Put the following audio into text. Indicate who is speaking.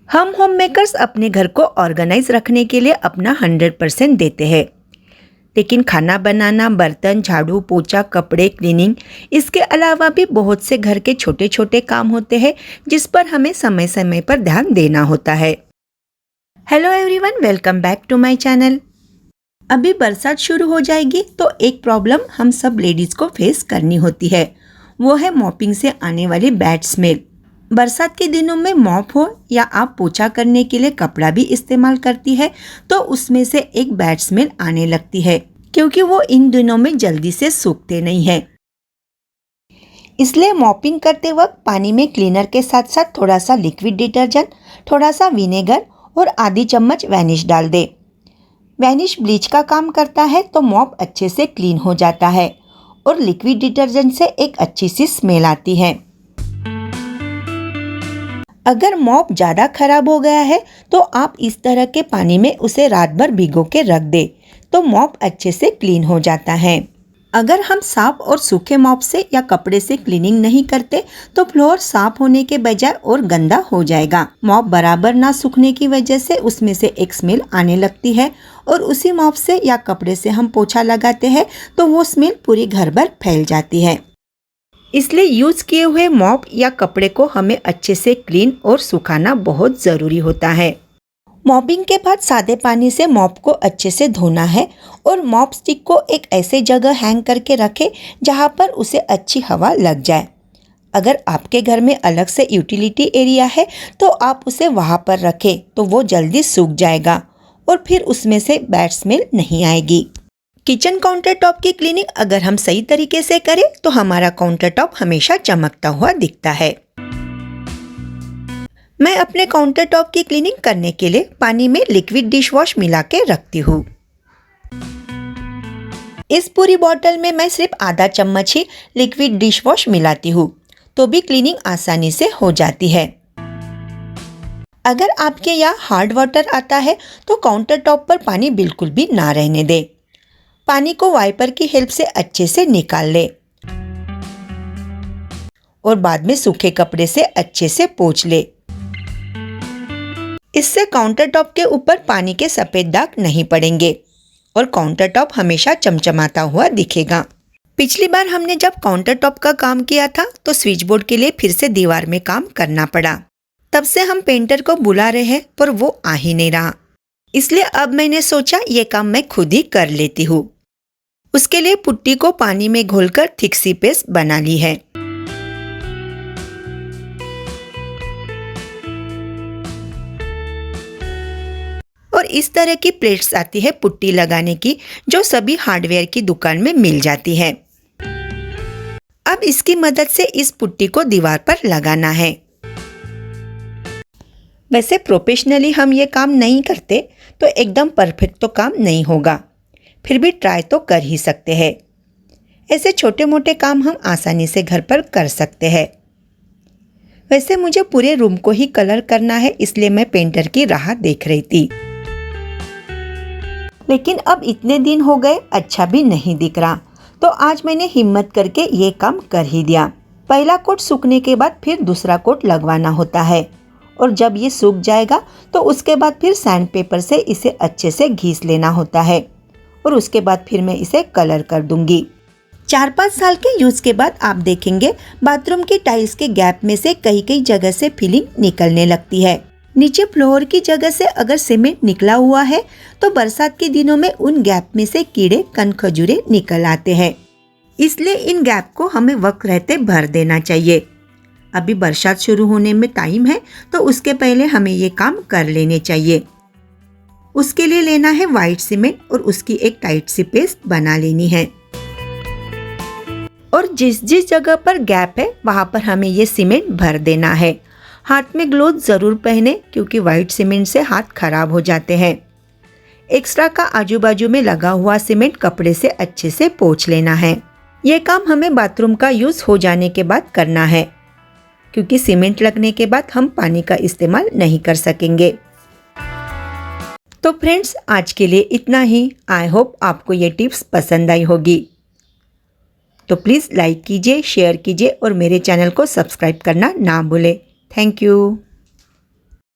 Speaker 1: हम home makers अपने घर को ऑर्गेनाइज रखने के लिए अपना 100% देते हैं, लेकिन खाना बनाना, बर्तन, झाड़ू, पोछा, कपड़े, क्लीनिंग, इसके अलावा भी बहुत से घर के छोटे छोटे काम होते हैं जिस पर हमें समय समय पर ध्यान देना होता है। Hello everyone, welcome back to my channel. अभी बरसात शुरू हो जाएगी तो एक प्रॉब्लम हम सब लेडीज को फेस करनी होती है, वो है मॉपिंग से आने वाली बैड स्मेल। बरसात के दिनों में मॉप हो या आप पोछा करने के लिए कपड़ा भी इस्तेमाल करती है तो उसमें से एक बैड स्मेल आने लगती है, क्योंकि वो इन दिनों में जल्दी से सूखते नहीं है। इसलिए मॉपिंग करते वक्त पानी में क्लीनर के साथ साथ थोड़ा सा लिक्विड डिटर्जेंट, थोड़ा सा विनेगर और आधी चम्मच वैनिश डाल दे। वैनिश ब्लीच का काम करता है तो मॉप अच्छे से क्लीन हो जाता है और लिक्विड डिटर्जेंट से एक अच्छी सी स्मेल आती है। अगर मॉप ज़्यादा खराब हो गया है तो आप इस तरह के पानी में उसे रात भर भिगो के रख दे तो मॉप अच्छे से क्लीन हो जाता है। अगर हम साफ और सूखे मॉप से या कपड़े से क्लीनिंग नहीं करते तो फ्लोर साफ होने के बजाय और गंदा हो जाएगा। मॉप बराबर ना सूखने की वजह से उसमें से एक स्मेल आने लगती है और उसी मॉप से या कपड़े से हम पोछा लगाते हैं तो वो स्मेल पूरी घर भर फैल जाती है। इसलिए यूज़ किए हुए मॉप या कपड़े को हमें अच्छे से क्लीन और सुखाना बहुत ज़रूरी होता है। मॉपिंग के बाद सादे पानी से मॉप को अच्छे से धोना है और मॉप स्टिक को एक ऐसे जगह हैंग करके रखें जहां पर उसे अच्छी हवा लग जाए। अगर आपके घर में अलग से यूटिलिटी एरिया है तो आप उसे वहां पर रखें तो वो जल्दी सूख जाएगा और फिर उसमें से बैड स्मेल नहीं आएगी। किचन काउंटर टॉप की क्लीनिंग अगर हम सही तरीके से करें तो हमारा काउंटर टॉप हमेशा चमकता हुआ दिखता है। मैं अपने काउंटर टॉप की क्लीनिंग करने के लिए पानी में लिक्विड डिश वॉश मिला के रखती हूँ। इस पूरी बॉटल में मैं सिर्फ आधा चम्मच ही लिक्विड डिश वॉश मिलाती हूँ तो भी क्लीनिंग आसानी से हो जाती है। अगर आपके यहाँ हार्ड वाटर आता है तो काउंटर टॉप पर पानी बिल्कुल भी ना रहने दे। पानी को वाइपर की हेल्प से अच्छे से निकाल ले और बाद में सूखे कपड़े से अच्छे से पोंछ ले। इससे काउंटर टॉप के ऊपर पानी के सफेद दाग नहीं पड़ेंगे और काउंटर टॉप हमेशा चमचमाता हुआ दिखेगा। पिछली बार हमने जब काउंटर टॉप का काम किया था तो स्विच बोर्ड के लिए फिर से दीवार में काम करना पड़ा। तब से हम पेंटर को बुला रहे हैं पर वो आ ही नहीं रहा, इसलिए अब मैंने सोचा ये काम मैं खुद ही कर लेती हूँ। उसके लिए पुट्टी को पानी में घोलकर थिक सी पेस्ट बना ली है। और इस तरह की प्लेट्स आती है पुट्टी लगाने की जो सभी हार्डवेयर की दुकान में मिल जाती है। अब इसकी मदद से इस पुट्टी को दीवार पर लगाना है। वैसे प्रोफेशनली हम ये काम नहीं करते तो एकदम परफेक्ट तो काम नहीं होगा, फिर भी ट्राई तो कर ही सकते हैं। ऐसे छोटे मोटे काम हम आसानी से घर पर कर सकते हैं। वैसे मुझे पूरे रूम को ही कलर करना है, इसलिए मैं पेंटर की राह देख रही थी, लेकिन अब इतने दिन हो गए अच्छा भी नहीं दिख रहा तो आज मैंने हिम्मत करके ये काम कर ही दिया। पहला कोट सूखने के बाद फिर दूसरा कोट लगवाना होता है और जब ये सूख जाएगा तो उसके बाद फिर सैंड पेपर से इसे अच्छे से घिस लेना होता है और उसके बाद फिर मैं इसे कलर कर दूंगी। 4-5 साल के यूज के बाद आप देखेंगे बाथरूम की टाइल्स के गैप में से कई जगह से फिलिंग निकलने लगती है। नीचे फ्लोर की जगह से अगर सीमेंट निकला हुआ है तो बरसात के दिनों में उन गैप में से कीड़े कनखजूरे निकल आते हैं, इसलिए इन गैप को हमें वक्त रहते भर देना चाहिए। अभी बरसात शुरू होने में टाइम है तो उसके पहले हमें ये काम कर लेने चाहिए। उसके लिए लेना है वाइट सीमेंट और उसकी एक टाइट सी पेस्ट बना लेनी है और जिस जिस जगह पर गैप है वहां पर हमें ये सीमेंट भर देना है। हाथ में ग्लोव जरूर पहने क्योंकि वाइट सीमेंट से हाथ खराब हो जाते हैं। एक्स्ट्रा का आजू बाजू में लगा हुआ सीमेंट कपड़े से अच्छे से पोंछ लेना है। ये काम हमें बाथरूम का यूज हो जाने के बाद करना है क्योंकि सीमेंट लगने के बाद हम पानी का इस्तेमाल नहीं कर सकेंगे। तो फ्रेंड्स, आज के लिए इतना ही। आई होप आपको ये टिप्स पसंद आई होगी। तो प्लीज़ लाइक कीजिए, शेयर कीजिए और मेरे चैनल को सब्सक्राइब करना ना भूलें। Thank you.